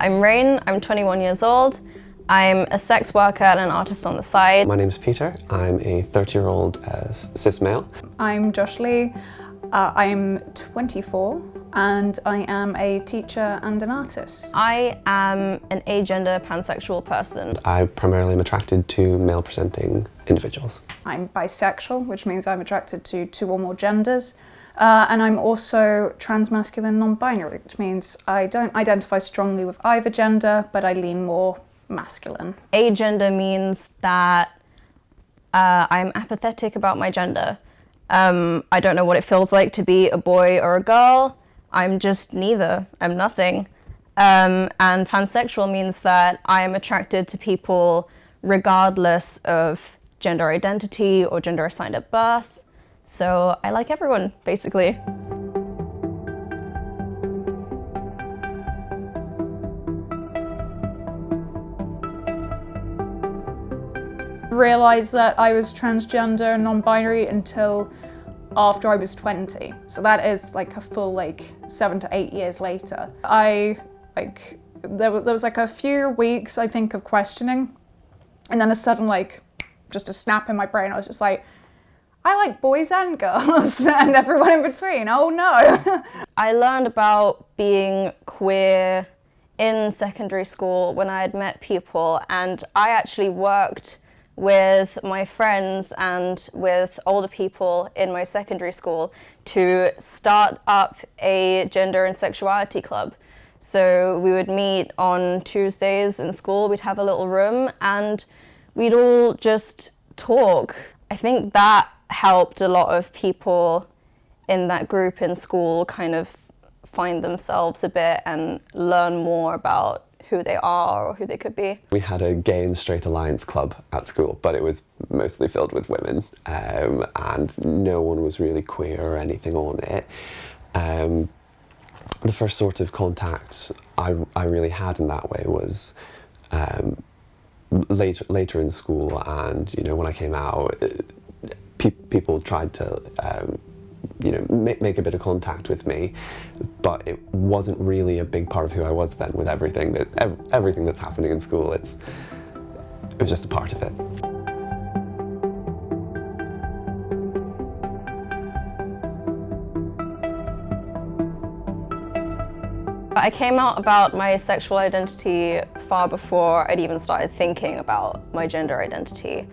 I'm Rain, I'm 21 years old. I'm a sex worker and an artist on the side. My name's Peter. I'm a 30-year-old cis male. I'm Josh Lee. I'm 24 and I am a teacher and an artist. I am an agender pansexual person. I primarily am attracted to male-presenting individuals. I'm bisexual, which means I'm attracted to two or more genders. And I'm also transmasculine non-binary, which means I don't identify strongly with either gender, but I lean more masculine. Agender means that I'm apathetic about my gender. I don't know what it feels like to be a boy or a girl. I'm just neither. I'm nothing. And pansexual means that I am attracted to people regardless of gender identity or gender assigned at birth. So I like everyone, basically. Realised that I was transgender and non-binary until after I was 20. So that is like a full 7 to 8 years later. There was like a few weeks I think of questioning, and then a sudden just a snap in my brain. I was just like, I like boys and girls and everyone in between. Oh no. I learned about being queer in secondary school when I had met people, and I actually worked with my friends and with older people in my secondary school to start up a gender and sexuality club. So we would meet on Tuesdays in school, we'd have a little room and we'd all just talk. I think that helped a lot of people in that group in school kind of find themselves a bit and learn more about who they are or who they could be. We had a gay and straight alliance club at school, but it was mostly filled with women, and no one was really queer or anything on it. The first sort of contact I really had in that way was later in school, and when I came out, people tried to make a bit of contact with me, but it wasn't really a big part of who I was then. With everything that's happening in school, it was just a part of it. I came out about my sexual identity far before I'd even started thinking about my gender identity.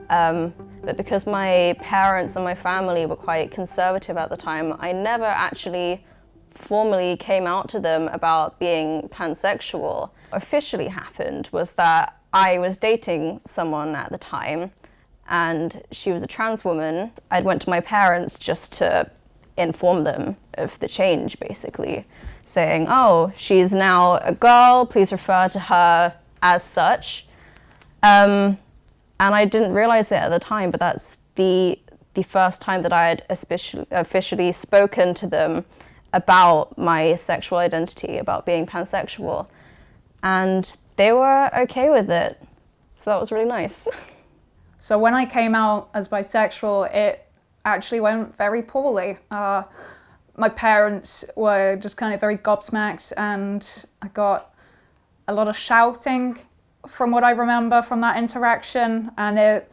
But because my parents and my family were quite conservative at the time, I never actually formally came out to them about being pansexual. What officially happened was that I was dating someone at the time, and she was a trans woman. I went to my parents just to inform them of the change, basically, saying, oh, she's now a girl, please refer to her as such. And I didn't realize it at the time, but that's the first time that I had officially spoken to them about my sexual identity, about being pansexual. And they were okay with it. So that was really nice. So when I came out as bisexual, it actually went very poorly. My parents were just kind of very gobsmacked, and I got a lot of shouting from what I remember from that interaction, and it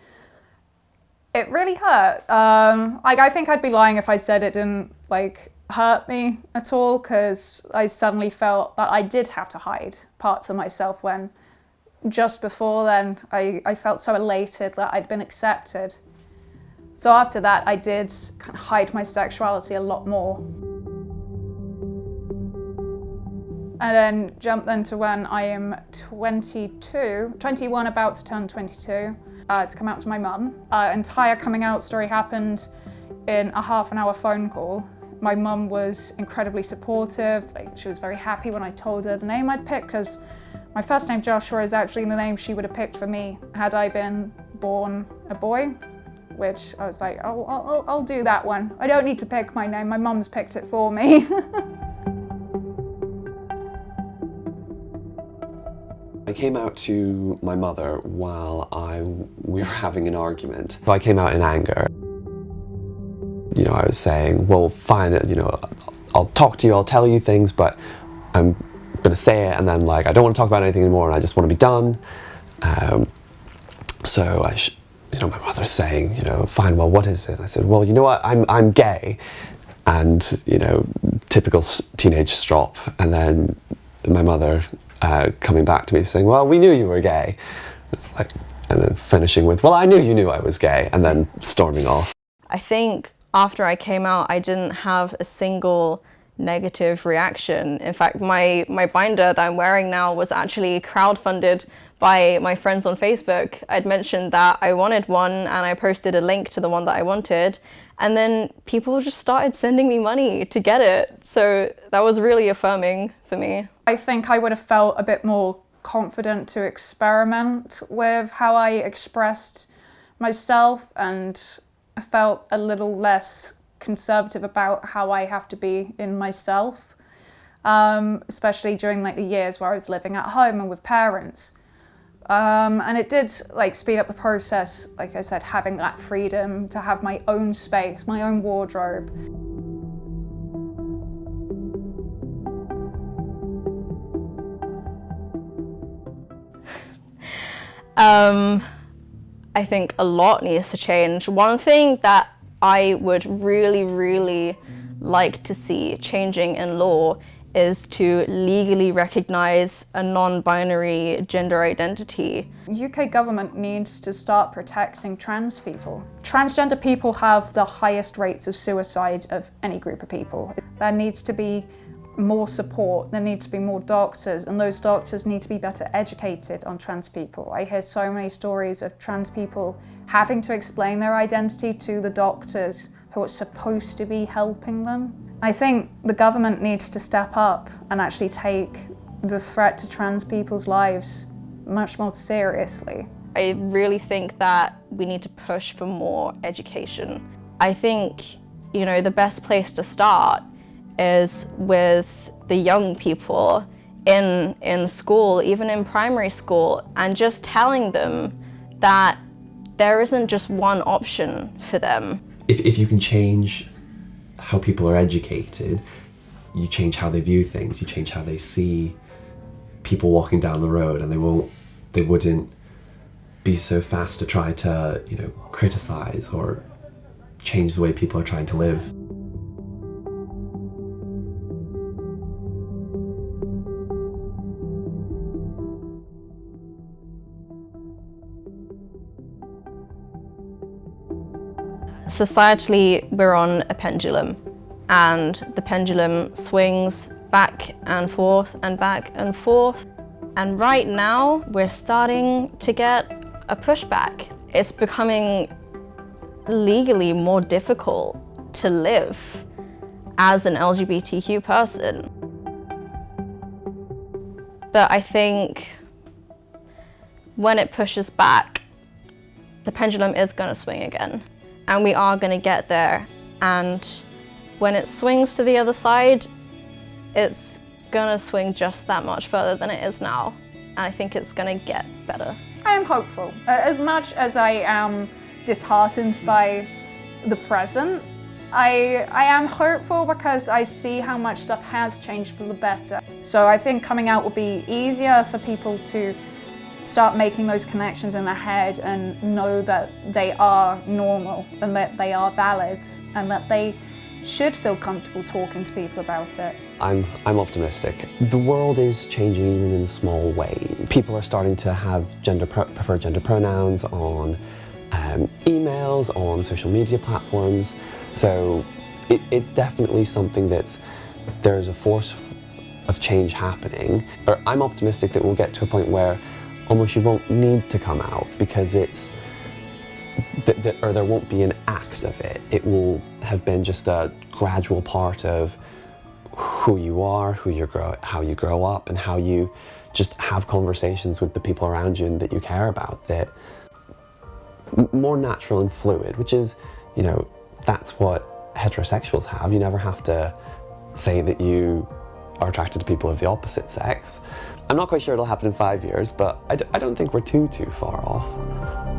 really hurt. I think I'd be lying if I said it didn't hurt me at all, because I suddenly felt that I did have to hide parts of myself when just before then I felt so elated that I'd been accepted. So after that I did kind of hide my sexuality a lot more. And then jump then to when I am 21, about to turn 22, to come out to my mum. Entire coming out story happened in a half-an-hour phone call. My mum was incredibly supportive. She was very happy when I told her the name I'd picked, because my first name Joshua is actually the name she would have picked for me had I been born a boy, which I was like, I'll do that one. I don't need to pick my name, my mum's picked it for me. I came out to my mother while we were having an argument. So I came out in anger. I was saying, well, fine, I'll talk to you, I'll tell you things, but I'm going to say it, and then like I don't want to talk about anything anymore, and I just want to be done. So my mother's saying, fine, well, what is it? And I said, well, you know what, I'm gay, and typical teenage strop, and then my mother coming back to me saying, well, we knew you were gay. It's like, and then finishing with, well, I knew you knew I was gay, and then storming off. I think after I came out, I didn't have a single negative reaction. In fact, my binder that I'm wearing now was actually crowdfunded by my friends on Facebook. I'd mentioned that I wanted one, and I posted a link to the one that I wanted, and then people just started sending me money to get it. So that was really affirming for me. I think I would have felt a bit more confident to experiment with how I expressed myself, and I felt a little less conservative about how I have to be in myself, especially during like the years where I was living at home and with parents. And it did like speed up the process, like I said, having that freedom to have my own space, my own wardrobe. I think a lot needs to change. One thing that I would really, really like to see changing in law is to legally recognise a non-binary gender identity. UK government needs to start protecting trans people. Transgender people have the highest rates of suicide of any group of people. There needs to be more support, there need to be more doctors, and those doctors need to be better educated on trans people. I hear so many stories of trans people having to explain their identity to the doctors who are supposed to be helping them. I think the government needs to step up and actually take the threat to trans people's lives much more seriously. I really think that we need to push for more education. I think, the best place to start is with the young people in school, even in primary school, and just telling them that there isn't just one option for them. If you can change how people are educated, you change how they view things, you change how they see people walking down the road, and they wouldn't be so fast to try to, criticize or change the way people are trying to live. Societally, we're on a pendulum, and the pendulum swings back and forth and back and forth. And right now, we're starting to get a pushback. It's becoming legally more difficult to live as an LGBTQ person. But I think when it pushes back, the pendulum is going to swing again. And we are going to get there. And when it swings to the other side, it's going to swing just that much further than it is now. And I think it's going to get better. I am hopeful. As much as I am disheartened by the present, I am hopeful because I see how much stuff has changed for the better. So I think coming out will be easier for people to start making those connections in their head and know that they are normal and that they are valid and that they should feel comfortable talking to people about it. I'm optimistic. The world is changing even in small ways. People are starting to have preferred gender pronouns on emails, on social media platforms. So it's definitely something there's a force of change happening. I'm optimistic that we'll get to a point where almost you won't need to come out because or there won't be an act of it. It will have been just a gradual part of who you are, how you grow up, and how you just have conversations with the people around you and that you care about, that more natural and fluid, which is, that's what heterosexuals have. You never have to say that you are attracted to people of the opposite sex. I'm not quite sure it'll happen in 5 years, but I don't think we're too far off.